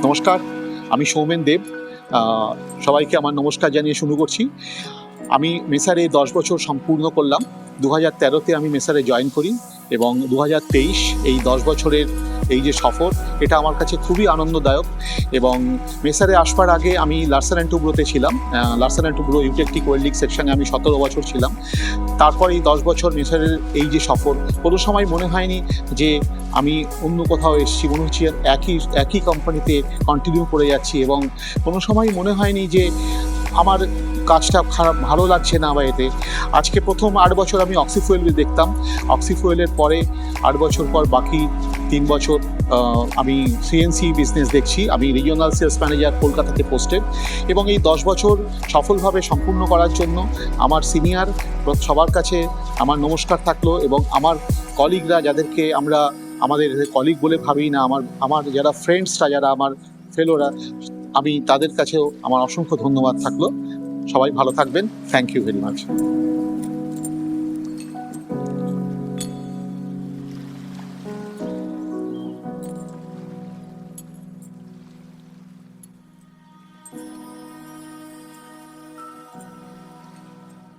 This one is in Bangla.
নমস্কার, আমি সৌমেন দেব। সবাইকে আমার নমস্কার জানিয়ে শুরু করছি। আমি মেসারে 10 বছর সম্পূর্ণ করলাম। 2013-তে আমি মেসারে জয়েন করি এবং 2023 এই 10 বছরের এই যে সফর, এটা আমার কাছে খুবই আনন্দদায়ক। এবং মেসারে আসবার আগে আমি লার্সেন অ্যান্ড টুব্রোতে ছিলাম। Larsen and Toubro eutectic welding সেকশনে আমি 17 বছর ছিলাম। তারপর এই 10 বছর মেসারের এই যে সফর, কোনো সময় মনে হয়নি যে আমি অন্য কোথাও এসেছি। মনে হচ্ছে একই কোম্পানিতে কন্টিনিউ করে যাচ্ছি এবং কোনো সময় মনে হয়নি যে আমার কাজটা ভালো লাগছে না বা এতে। আজকে প্রথম 8 বছর আমি অক্সিফুয়েল দেখতাম। অক্সিফুয়েলের পরে 8 বছর পর বাকি 3 বছর আমি সিএনসি বিজনেস দেখছি। আমি রিজিওনাল সেলস ম্যানেজার কলকাতাতে পোস্টেড। এবং এই 10 বছর সফলভাবে সম্পূর্ণ করার জন্য আমার সিনিয়র সবার কাছে আমার নমস্কার থাকলো এবং আমার কলিগরা, যাদেরকে আমরা আমাদের কলিগ বলে ভাবি না, আমার যারা ফ্রেন্ডসরা, যারা আমার ফেলোরা, আমি তাদের কাছেও আমার অসংখ্য ধন্যবাদ থাকলো। সবাই ভালো থাকবেন। Thank you very much.